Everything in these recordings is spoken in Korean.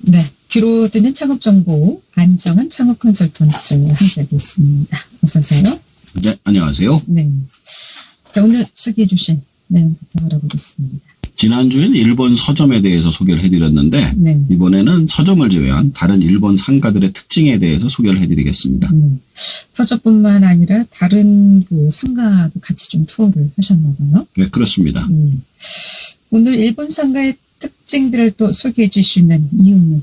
네. 귀로 듣는 창업 정보, 안정한 창업 컨설턴트 함께하고 있습니다. 어서 오세요. 네, 안녕하세요. 네. 자, 오늘 소개해 주신 내용부터 알아보겠습니다. 지난주에는 일본 서점에 대해서 소개를 해드렸는데 네. 이번에는 서점을 제외한 다른 일본 상가들의 특징에 대해서 소개를 해드리겠습니다. 서점뿐만 아니라 다른 그 상가도 같이 좀 투어를 하셨나 봐요. 네, 그렇습니다. 오늘 일본 상가의 특징들을 또 소개해 주시는 이유는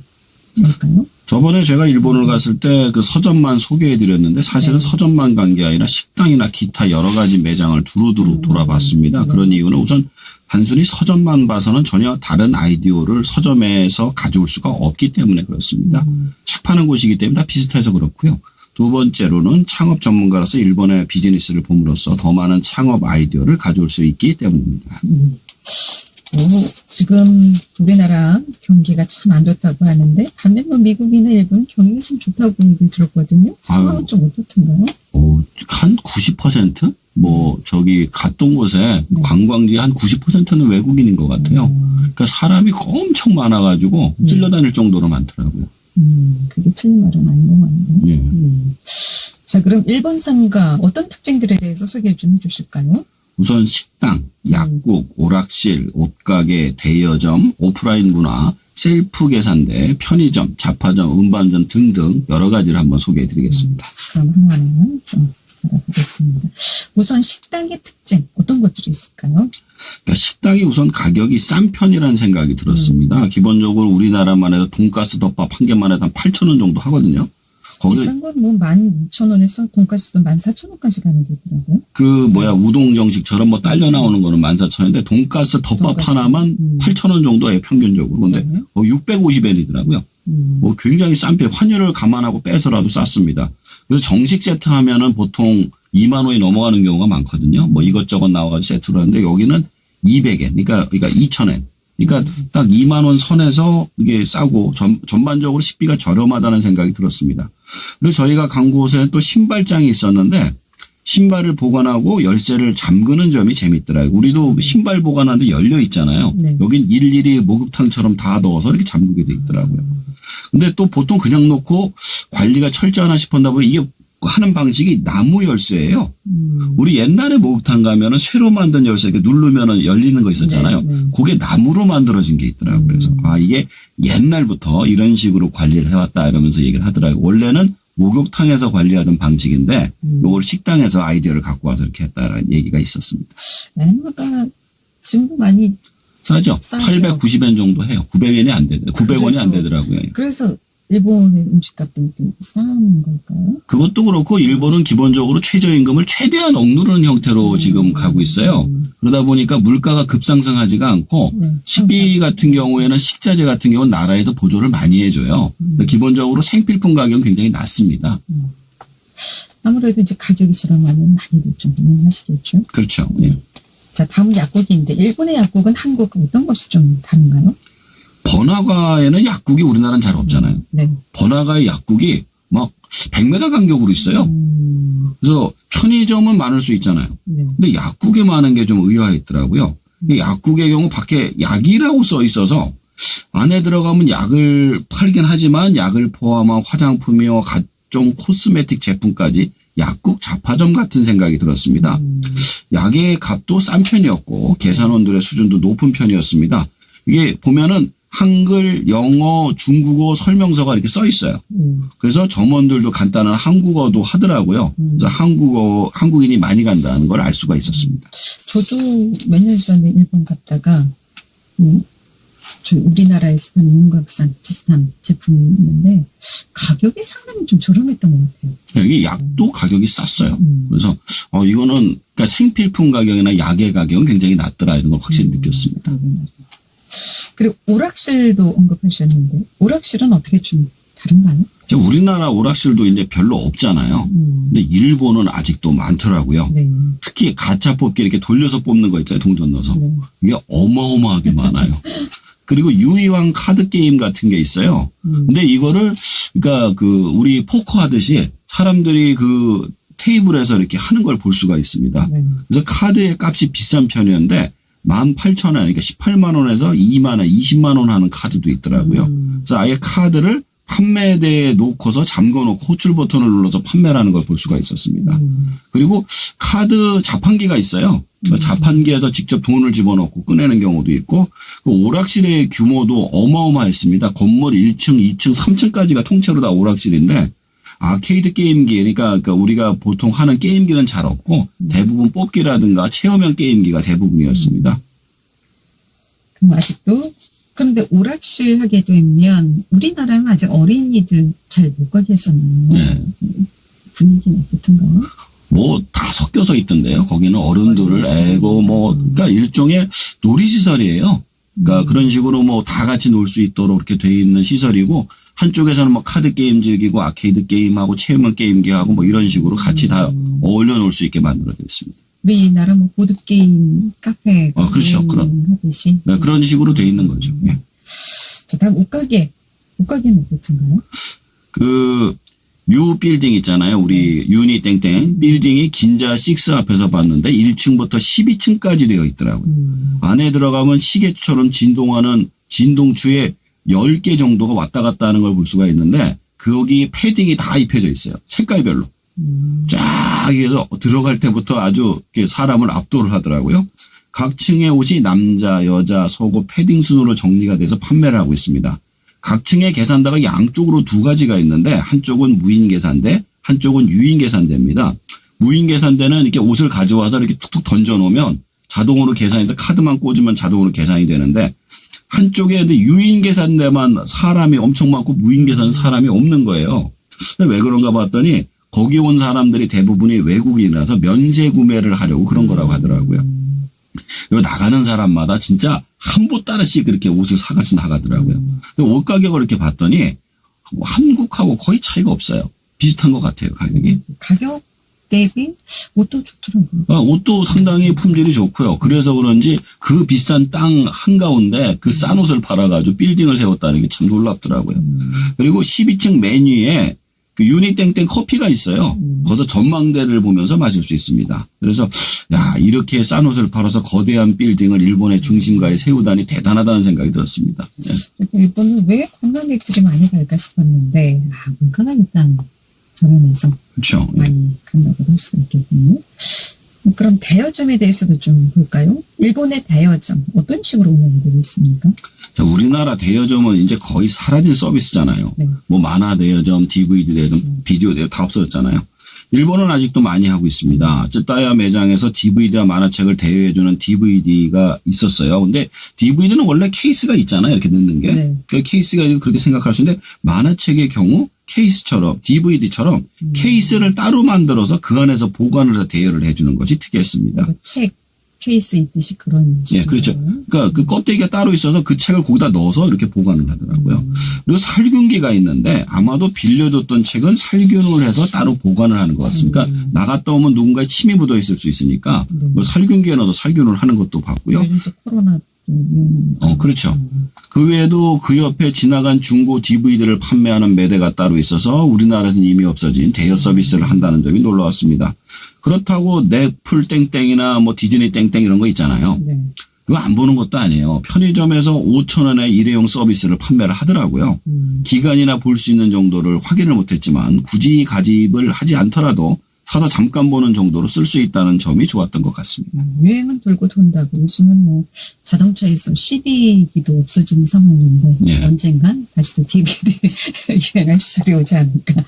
뭘까요? 저번에 제가 일본을 갔을 때 그 서점만 소개해드렸는데 사실은 네. 서점만 간 게 아니라 식당이나 기타 여러 가지 매장을 두루두루 돌아봤습니다. 네. 그런 이유는 우선 단순히 서점만 봐서는 전혀 다른 아이디어를 서점에서 가져올 수가 없기 때문에 그렇습니다. 책 파는 곳이기 때문에 다 비슷해서 그렇고요. 두 번째로는 창업 전문가로서 일본의 비즈니스를 봄으로써 더 많은 창업 아이디어를 가져올 수 있기 때문입니다. 지금 우리나라 경기가 참 안 좋다고 하는데 반면 뭐 미국이나 일본은 경기가 참 좋다고 얘기를 들었거든요. 상황은 좀 어떻던가요? 한 90%? 저기 갔던 곳에 관광지 한 90%는 외국인인 것 같아요. 그러니까 사람이 엄청 많아가지고 쓸려다닐 정도로 많더라고요. 그게 틀린 말은 아닌 것 같네요. 예. 자, 그럼 일본 상가 어떤 특징들에 대해서 소개를 좀 해주실까요? 우선 식당, 약국, 오락실, 옷가게, 대여점, 오프라인 문화, 셀프 계산대, 편의점, 잡화점, 운반점 등등 여러 가지를 한번 소개해드리겠습니다. 그럼 하나하나 좀 알아보겠습니다. 우선 식당의 특징 어떤 것들이 있을까요? 그러니까 식당이 우선 가격이 싼 편이라는 생각이 들었습니다. 기본적으로 우리나라만 해도 돈가스 덮밥 한 개만 해도 한 8,000원 정도 하거든요. 비싼 건 뭐 12,000원에서 돈가스도 14,000원까지 가는 게 있더라고요. 우동 정식처럼 딸려 나오는 거는 14,000원인데 돈가스 덮밥 하나만 8,000원 정도예요, 평균적으로. 근데 650엔이더라고요. 굉장히 싼 편, 환율을 감안하고 빼서라도 쌌습니다. 그래서 정식 세트 하면은 보통 2만 원이 넘어가는 경우가 많거든요. 이것저것 나와가지고 세트로 하는데 여기는 200엔, 그러니까 2,000엔. 그러니까 딱 2만 원 선에서 이게 싸고 전반적으로 식비가 저렴하다는 생각이 들었습니다. 그리고 저희가 간 곳에 또 신발장이 있었는데 신발을 보관하고 열쇠를 잠그는 점이 재밌더라고요. 우리도 신발 보관하는데 열려 있잖아요. 네. 여긴 일일이 목욕탕처럼 다 넣어서 이렇게 잠그게 돼 있더라고요. 근데 또 보통 그냥 놓고 관리가 철저하나 싶었나 보요. 이게 하는 방식이 나무 열쇠예요. 우리 옛날에 목욕탕 가면은 쇠로 만든 열쇠 이렇게 누르면은 열리는 거 있었잖아요. 네. 그게 나무로 만들어진 게 있더라고요. 그래서 이게 옛날부터 이런 식으로 관리를 해왔다 이러면서 얘기를 하더라고요. 원래는 목욕탕에서 관리하던 방식인데 이걸 식당에서 아이디어를 갖고 와서 이렇게 했다라는 얘기가 있었습니다. 엔화가 지금도 많이 싸죠? 싸죠. 890엔 정도 해요. 900엔이 안 되더라고요. 900원이 안 되더라고요. 그래서 일본의 음식값도 좀 싼 걸까요? 그것도 그렇고 일본은 기본적으로 최저임금을 최대한 억누르는 형태로 지금 가고 있어요. 그러다 보니까 물가가 급상승하지가 않고 식비 같은 경우에는 식자재 같은 경우는 나라에서 보조를 많이 해줘요. 기본적으로 생필품 가격은 굉장히 낮습니다. 아무래도 이제 가격이 저렴하면 많이들 좀 이용하시겠죠. 그렇죠. 예. 자, 다음 약국인데 일본의 약국은 한국과 어떤 것이 좀 다른가요? 번화가에는 약국이 우리나라는 잘 없잖아요. 네. 번화가의 약국이 막 100m 간격으로 있어요. 그래서 편의점은 많을 수 있잖아요. 네. 근데 약국에 많은 게 좀 의아했더라고요. 약국의 경우 밖에 약이라고 써 있어서 안에 들어가면 약을 팔긴 하지만 약을 포함한 화장품이와 각종 코스메틱 제품까지 약국 잡화점 같은 생각이 들었습니다. 약의 값도 싼 편이었고 계산원들의 수준도 높은 편이었습니다. 이게 보면은 한글, 영어, 중국어 설명서가 이렇게 써 있어요. 그래서 점원들도 간단한 한국어도 하더라고요. 그래서 한국인이 많이 간다는 걸 알 수가 있었습니다. 저도 몇 년 전에 일본 갔다가 우리나라에서 파는 윤곽산 비슷한 제품이 있는데 가격이 상당히 좀 저렴했던 것 같아요. 이게 약도 가격이 쌌어요. 그래서 이거는 그러니까 생필품 가격이나 약의 가격은 굉장히 낮더라 이런 걸 확실히 느꼈습니다. 그리고 오락실도 언급하셨는데 오락실은 어떻게 좀 다른가요? 우리나라 오락실도 이제 별로 없잖아요. 근데 일본은 아직도 많더라고요. 네. 특히 가짜 뽑기 이렇게 돌려서 뽑는 거 있잖아요. 동전 넣어서. 네. 이게 어마어마하게 많아요. 그리고 유희왕 카드 게임 같은 게 있어요. 근데 이거를 그러니까 우리 포커 하듯이 사람들이 테이블에서 이렇게 하는 걸 볼 수가 있습니다. 네. 그래서 카드의 값이 비싼 편이었는데 18,000원, 그러니까 18만 원에서 2만 원, 20만 원 하는 카드도 있더라고요. 그래서 아예 카드를 판매대에 놓고서 잠궈놓고 호출 버튼을 눌러서 판매를 하는 걸 볼 수가 있었습니다. 그리고 카드 자판기가 있어요. 자판기에서 직접 돈을 집어넣고 꺼내는 경우도 있고, 그 오락실의 규모도 어마어마했습니다. 건물 1층, 2층, 3층까지가 통째로 다 오락실인데, 아케이드 게임기, 그러니까 우리가 보통 하는 게임기는 잘 없고, 대부분 뽑기라든가 체험형 게임기가 대부분이었습니다. 그럼 아직도 그런데 오락실 하게 되면 우리나라는 아직 어린이들 잘 못 가게 하잖아요. 네. 분위기는 어떻던가요? 뭐 다 섞여서 있던데요. 거기는 어른들을 애고 그러니까 일종의 놀이시설이에요. 그러니까 그런 식으로 뭐 다 같이 놀 수 있도록 이렇게 돼 있는 시설이고, 한쪽에서는 뭐 카드 게임 즐기고 아케이드 게임하고 체험형 게임기하고 뭐 이런 식으로 같이 다 어울려 놀 수 있게 만들어져 있습니다. 우리나라 뭐 보드 게임 카페 그렇죠. 하듯이 네, 그런 식으로 돼 있는 거죠. 예. 자, 다음 옷가게는 어떻던가요? 그 유 빌딩 있잖아요. 우리 유니 땡땡 빌딩이 긴자 6 앞에서 봤는데 1층부터 12층까지 되어 있더라고요. 안에 들어가면 시계처럼 진동하는 진동추에 10개 정도가 왔다 갔다 하는 걸 볼 수가 있는데, 거기 패딩이 다 입혀져 있어요. 색깔별로. 쫙 해서 들어갈 때부터 아주 사람을 압도를 하더라고요. 각 층의 옷이 남자, 여자, 속옷, 패딩 순으로 정리가 돼서 판매를 하고 있습니다. 각 층의 계산대가 양쪽으로 두 가지가 있는데, 한쪽은 무인 계산대, 한쪽은 유인 계산대입니다. 무인 계산대는 이렇게 옷을 가져와서 이렇게 툭툭 던져 놓으면 자동으로 계산이 돼, 카드만 꽂으면 자동으로 계산이 되는데, 한쪽에 유인 계산대만 사람이 엄청 많고 무인 계산은 사람이 없는 거예요. 왜 그런가 봤더니 거기 온 사람들이 대부분이 외국인이라서 면세 구매를 하려고 그런 거라고 하더라고요. 그리고 나가는 사람마다 진짜 한 보따리씩 그렇게 옷을 사가지고 나가더라고요. 옷 가격을 이렇게 봤더니 한국하고 거의 차이가 없어요. 비슷한 것 같아요, 가격이. 가격 대비 옷도 좋더라고요. 옷도 상당히 품질이 좋고요. 그래서 그런지 그 비싼 땅 한가운데 그 싼 옷을 팔아가지고 빌딩을 세웠다는 게 참 놀랍더라고요. 그리고 12층 맨 위에 그 유니땡땡 커피가 있어요. 거기서 전망대를 보면서 마실 수 있습니다. 그래서 야, 이렇게 싼 옷을 팔아서 거대한 빌딩을 일본의 중심가에 세우다니 대단하다는 생각이 들었습니다. 네. 일본은 왜 관광객들이 많이 갈까 싶었는데, 물가가 일단 저렴해서 그렇죠. 많이 간다고 할 수가 있겠군요. 그럼 대여점에 대해서도 좀 볼까요? 일본의 대여점 어떤 식으로 운영되고 있습니까? 자, 우리나라 대여점은 이제 거의 사라진 서비스잖아요. 네. 뭐 만화 대여점, DVD 대여점, 비디오 대여점 다 없어졌잖아요. 일본은 아직도 많이 하고 있습니다. 쯔따야 매장에서 DVD와 만화책을 대여해주는 DVD가 있었어요. 근데 DVD는 원래 케이스가 있잖아요. 이렇게 넣는 게. 네. 그 케이스가 그렇게 생각할 수 있는데, 만화책의 경우 케이스처럼 DVD처럼 케이스를 따로 만들어서 그 안에서 보관을 해서 대여를 해주는 것이 특이했습니다. 책 케이스 있듯이 그런 예, 그렇죠. 그러니까 그 껍데기가 따로 있어서 그 책을 거기다 넣어서 이렇게 보관을 하더라고요. 그리고 살균기가 있는데, 아마도 빌려줬던 책은 살균을 해서 따로 보관을 하는 것 같습니다. 그러니까 나갔다 오면 누군가의 침이 묻어 있을 수 있으니까 뭐 살균기에 넣어서 살균을 하는 것도 봤고요. 요즘 또 코로나 그렇죠. 그 외에도 그 옆에 지나간 중고 DVD를 판매하는 매대가 따로 있어서 우리나라에서는 이미 없어진 대여 서비스를 한다는 점이 놀라웠습니다. 그렇다고 넷플 땡땡이나 뭐 디즈니 땡땡 이런 거 있잖아요. 네. 그거 안 보는 것도 아니에요. 편의점에서 5,000원의 일회용 서비스를 판매를 하더라고요. 기간이나 볼 수 있는 정도를 확인을 못했지만 굳이 가집을 하지 않더라도 사서 잠깐 보는 정도로 쓸 수 있다는 점이 좋았던 것 같습니다. 유행은 돌고 돈다고. 요즘은 뭐 자동차에서 CD기도 없어지는 상황인데 예. 언젠간 다시 또 DVD 유행할 시절이 오지 않을까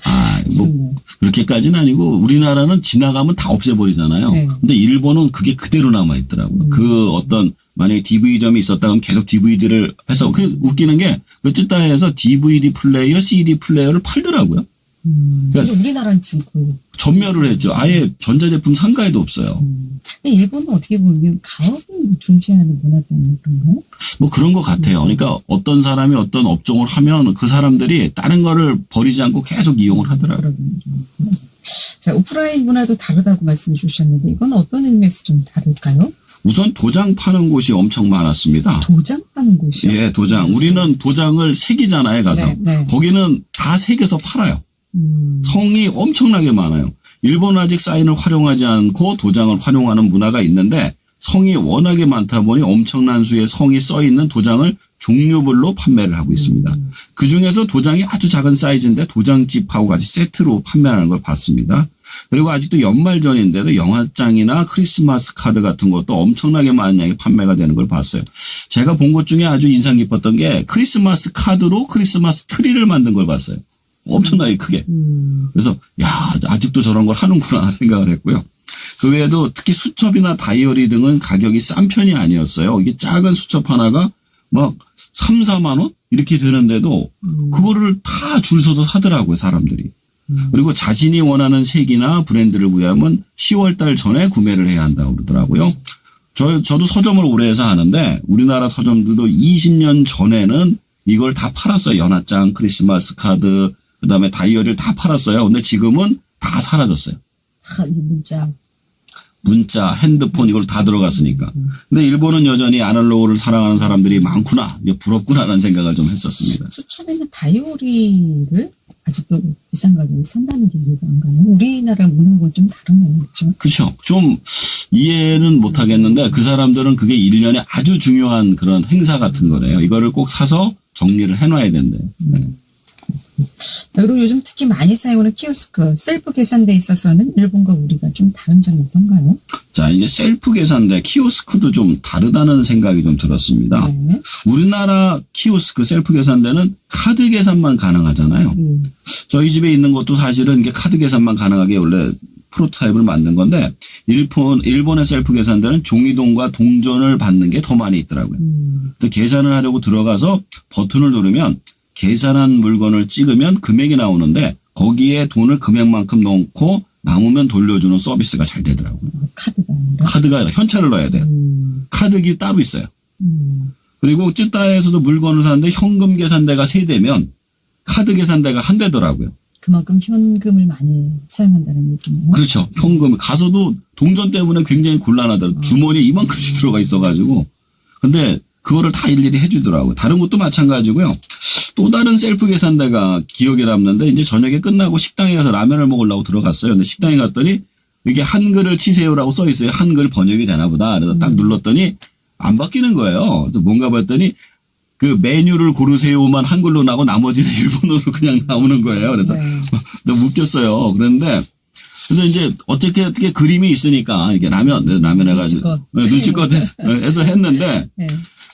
싶네요. 뭐 그렇게까지는 아니고 우리나라는 지나가면 다 없애버리잖아요. 네. 근데 일본은 그게 그대로 남아있더라고요. 그 어떤 만약에 DV점이 있었다 그러면 계속 DVD를 해서 그 웃기는 게 쯔따야에서 DVD 플레이어, CD 플레이어를 팔더라고요. 그러니까 우리나라는 지금 그 전멸을 했죠. 아예 전자제품 상가에도 없어요. 근데 일본은 어떻게 보면 가업을 중시하는 문화 때문에 그런가요? 뭐 그런 것 같아요. 그러니까 어떤 사람이 어떤 업종을 하면 그 사람들이 다른 거를 버리지 않고 계속 이용을 하더라고요. 자, 오프라인 문화도 다르다고 말씀해 주셨는데 이건 어떤 의미에서 좀 다를까요? 우선 도장 파는 곳이 엄청 많았습니다. 도장 파는 곳이요? 예, 도장. 우리는 도장을 새기잖아요, 가서. 네, 네. 거기는 다 새겨서 팔아요. 성이 엄청나게 많아요. 일본은 아직 사인을 활용하지 않고 도장을 활용하는 문화가 있는데, 성이 워낙에 많다 보니 엄청난 수의 성이 써 있는 도장을 종류별로 판매를 하고 있습니다. 그 중에서 도장이 아주 작은 사이즈인데 도장집하고 같이 세트로 판매하는 걸 봤습니다. 그리고 아직도 연말 전인데도 영화장이나 크리스마스 카드 같은 것도 엄청나게 많은 양이 판매가 되는 걸 봤어요. 제가 본 것 중에 아주 인상 깊었던 게 크리스마스 카드로 크리스마스 트리를 만든 걸 봤어요. 엄청나게 크게. 그래서 야, 아직도 저런 걸 하는구나 생각을 했고요. 그 외에도 특히 수첩이나 다이어리 등은 가격이 싼 편이 아니었어요. 이게 작은 수첩 하나가 막 3, 4만 원 이렇게 되는데도 그거를 다 줄 서서 사더라고요, 사람들이. 그리고 자신이 원하는 색이나 브랜드를 구하면 10월 달 전에 구매를 해야 한다고 그러더라고요. 저도 서점을 오래 해서 아는데 우리나라 서점들도 20년 전에는 이걸 다 팔았어요. 연합장, 크리스마스 카드, 그다음에 다이어리를 다 팔았어요. 근데 지금은 다 사라졌어요. 다 이 문자, 핸드폰 이걸 다 들어갔으니까. 근데 일본은 여전히 아날로그를 사랑하는 사람들이 많구나, 부럽구나라는 생각을 좀 했었습니다. 수첩에는 다이어리를 아직도 비싼 가격에 산다는 게 이해가 안 가네요. 우리나라 문화하고는 좀 다르네요. 그렇죠? 그렇죠. 좀 이해는 못 하겠는데 그 사람들은 그게 1년에 아주 중요한 그런 행사 같은 거래요. 이거를 꼭 사서 정리를 해놔야 된대요. 네. 그리고 요즘 특히 많이 사용하는 키오스크, 셀프 계산대에 있어서는 일본과 우리가 좀 다른 점이 어떤가요? 자, 이제 셀프 계산대, 키오스크도 좀 다르다는 생각이 좀 들었습니다. 네. 우리나라 키오스크, 셀프 계산대는 카드 계산만 가능하잖아요. 저희 집에 있는 것도 사실은 이게 카드 계산만 가능하게 원래 프로토타입을 만든 건데 일본의 셀프 계산대는 종이동과 동전을 받는 게 더 많이 있더라고요. 또 계산을 하려고 들어가서 버튼을 누르면 계산한 물건을 찍으면 금액이 나오는데 거기에 돈을 금액만큼 넣고 남으면 돌려주는 서비스가 잘 되더라고요. 카드가 아니라 현찰을 넣어야 돼요. 카드기 따로 있어요. 그리고 쯔따에서도 물건을 사는데 현금 계산대가 3대면 카드 계산대가 1대더라고요. 그만큼 현금을 많이 사용한다는 얘기네요. 그렇죠. 현금. 가서도 동전 때문에 굉장히 곤란하더라고요. 주머니에 이만큼씩 들어가 있어가지고. 근데 그거를 다 일일이 해주더라고요. 다른 것도 마찬가지고요. 또 다른 셀프 계산대가 기억에 남는데 이제 저녁에 끝나고 식당에 가서 라면을 먹으려고 들어갔어요. 근데 식당에 갔더니 이게 한글을 치세요라고 써 있어요. 한글 번역이 되나 보다. 그래서 딱 눌렀더니 안 바뀌는 거예요. 그래서 뭔가 봤더니 그 메뉴를 고르세요만 한글로 나고 나머지는 일본어로 그냥 나오는 거예요. 그래서 너무 웃겼어요. 그런데 그래서 이제 어떻게 그림이 있으니까 이게 라면 해가지고 눈치껏 해서 했는데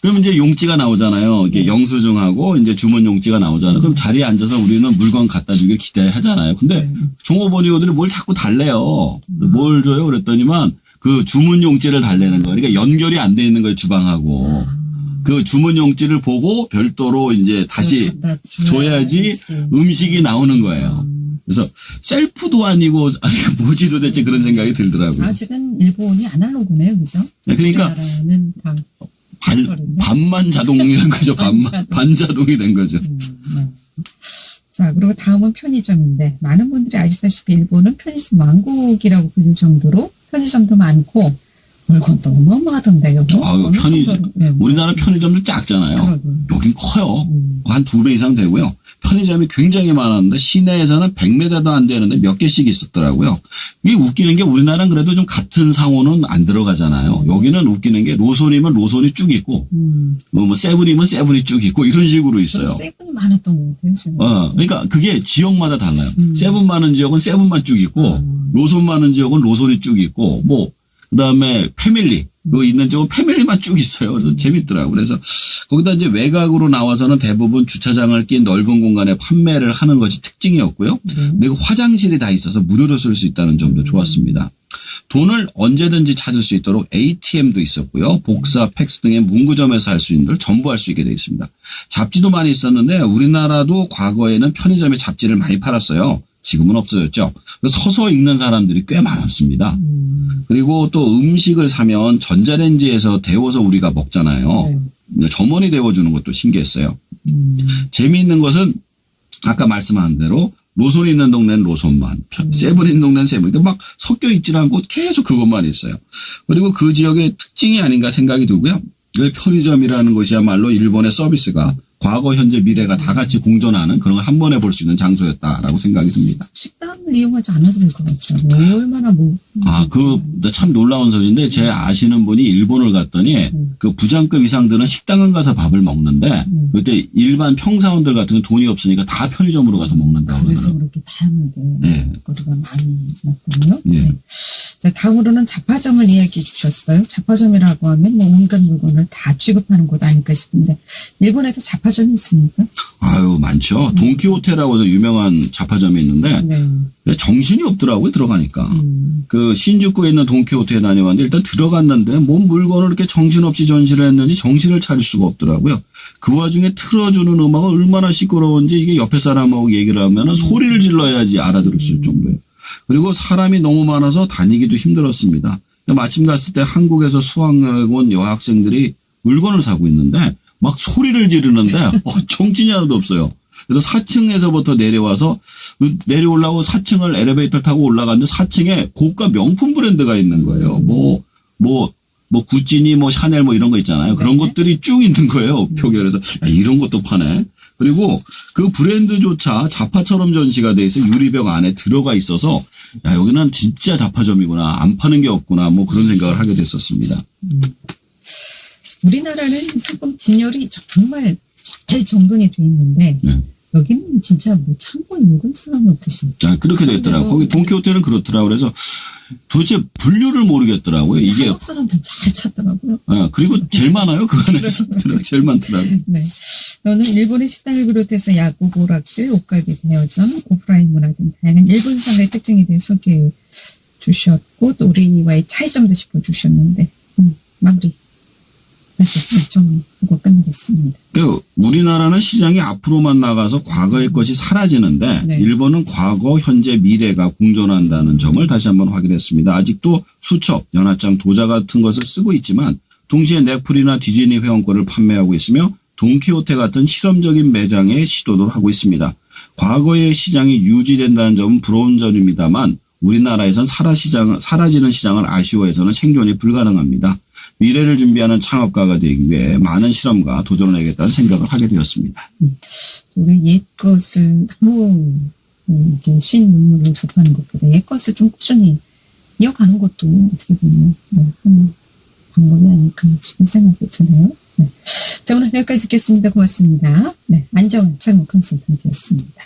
그럼 이제 용지가 나오잖아요. 이게 영수증하고 이제 주문 용지가 나오잖아요. 그럼 자리에 앉아서 우리는 물건 갖다 주길 기대하잖아요. 근데 종업원이들이 뭘 자꾸 달래요. 뭘 줘요? 그랬더니만 그 주문 용지를 달래는 거예요. 그러니까 연결이 안 돼 있는 거예요, 주방하고. 그 주문 용지를 보고 별도로 이제 다시 줘야지 음식이 나오는 거예요. 그래서 셀프도 아니고 뭐지 도대체 그런 생각이 들더라고요. 아직은 일본이 아날로그네요, 그죠? 네, 그러니까 우리나라는 다 반만 자동이 된 거죠. 반자동이 된 거죠. 자, 그리고 다음은 편의점인데 많은 분들이 아시다시피 일본은 편의점 왕국이라고 불릴 정도로 편의점도 많고 물건도 어마어마하던데요. 우리나라 편의점도 작잖아요. 여긴 커요. 한 2배 이상 되고요. 편의점이 굉장히 많았는데 시내에서는 100m도 안 되는데 몇 개씩 있었더라고요. 이게 웃기는 게 우리나라는 그래도 좀 같은 상호는 안 들어가잖아요. 여기는 웃기는 게 로손이면 로손이 쭉 있고 뭐 세븐이면 세븐이 쭉 있고 이런 식으로 있어요. 세븐이 많았던 것 같아요. 지금. 그러니까 그게 지역마다 달라요. 세븐 많은 지역은 세븐만 쭉 있고 로손 많은 지역은 로손이 쭉 있고 뭐 그다음에 패밀리 그 있는 쪽은 패밀리만 쭉 있어요. 그래서 재밌더라고요. 그래서 거기다 이제 외곽으로 나와서는 대부분 주차장을 낀 넓은 공간에 판매를 하는 것이 특징이었고요. 그리고 화장실이 다 있어서 무료로 쓸 수 있다는 점도 좋았습니다. 돈을 언제든지 찾을 수 있도록 ATM도 있었고요. 복사, 팩스 등의 문구점에서 할 수 있는 걸 전부 할 수 있게 되어 있습니다. 잡지도 많이 있었는데 우리나라도 과거에는 편의점에 잡지를 많이 팔았어요. 지금은 없어졌죠. 서서 읽는 사람들이 꽤 많았습니다. 그리고 또 음식을 사면 전자레인지에서 데워서 우리가 먹잖아요. 점원이 데워주는 것도 신기했어요. 재미있는 것은 아까 말씀한 대로 로손이 있는 동네는 로손만, 세븐 있는 동네는 세븐. 그러니까 막 섞여 있지 않고 계속 그것만 있어요. 그리고 그 지역의 특징이 아닌가 생각이 들고요. 편의점이라는 것이야말로 일본의 서비스가 과거, 현재, 미래가 다 같이 공존하는 그런 걸 한 번에 볼 수 있는 장소였다라고 생각이 듭니다. 식당을 이용하지 않아도 될 것 같아요. 얼마나 참 놀라운 소리인데, 제 아시는 분이 일본을 갔더니, 그 부장급 이상들은 식당을 가서 밥을 먹는데, 그때 일반 평사원들 같은 건 돈이 없으니까 다 편의점으로 가서 먹는다고 그래서 그러더라고요. 그렇게 다양하게 네. 먹거리가 많이 났군요. 예. 네. 자, 다음으로는 잡화점을 이야기해 주셨어요. 잡화점이라고 하면 뭐 온갖 물건을 다 취급하는 곳 아닐까 싶은데, 일본에도 잡화점이 있습니까? 아유, 많죠. 돈키호테라고 해서 유명한 잡화점이 있는데, 네. 정신이 없더라고요, 들어가니까. 그 신주쿠에 있는 돈키호테에 다녀왔는데, 일단 들어갔는데, 뭔 물건을 이렇게 정신없이 전시를 했는지 정신을 차릴 수가 없더라고요. 그 와중에 틀어주는 음악은 얼마나 시끄러운지, 이게 옆에 사람하고 얘기를 하면은 소리를 질러야지 알아들을 수 있을 정도예요. 그리고 사람이 너무 많아서 다니기도 힘들었습니다. 마침 갔을 때 한국에서 수학여행 온 여학생들이 물건을 사고 있는데 막 소리를 지르는데 정신이 하나도 없어요. 그래서 4층에서부터 내려오려고 4층을 엘리베이터 타고 올라갔는데 4층에 고가 명품 브랜드가 있는 거예요. 구찌니 샤넬 이런 거 있잖아요. 그런 것들이 쭉 있는 거예요. 표결. 그래서 이런 것도 파네. 그리고 그 브랜드조차 잡화처럼 전시가 돼 있어 유리병 안에 들어가 있어서 여기는 진짜 잡화점이구나. 안 파는 게 없구나. 그런 생각을 하게 됐었습니다. 우리나라는 상품 진열이 정말 잘 정돈이 돼 있는데 네. 여기는 진짜 창고에 물건 쌓아놓듯이. 그렇게 됐더라고요. 거기 돈키호테는 그렇더라고요. 그래서 도대체 분류를 모르겠더라고요. 이게 한국 사람들 잘 찾더라고요. 그리고 제일 많아요. 그 안에서 제일 많더라고요. 네. 저는 일본의 식당을 비롯해서 야구, 오락실, 옷가게, 대여점, 오프라인 문화 등 다양한 일본 상의 특징에 대해 소개해 주셨고 또 우리와의 차이점도 짚어주셨는데 마무리 다시 정하고 끝내겠습니다. 우리나라는 시장이 앞으로만 나가서 과거의 것이 사라지는데 네. 일본은 과거, 현재, 미래가 공존한다는 점을 다시 한번 확인했습니다. 아직도 수첩, 연하장, 도자 같은 것을 쓰고 있지만 동시에 넷플이나 디즈니 회원권을 판매하고 있으며 돈키호테 같은 실험적인 매장의 시도도 하고 있습니다. 과거의 시장이 유지된다는 점은 부러운 점입니다만 우리나라에선 사라지는 시장을 아쉬워해서는 생존이 불가능합니다. 미래를 준비하는 창업가가 되기 위해 많은 실험과 도전을 해야겠다는 생각을 하게 되었습니다. 우리 옛것을 너무 이렇게 신문물을 접하는 것보다 옛것을 좀 꾸준히 이어가는 것도 어떻게 보면 한 방법이 아닐까 싶은 생각이 드네요. 네. 자, 오늘 여기까지 듣겠습니다. 고맙습니다. 네, 안정환 창업 컨설턴트였습니다.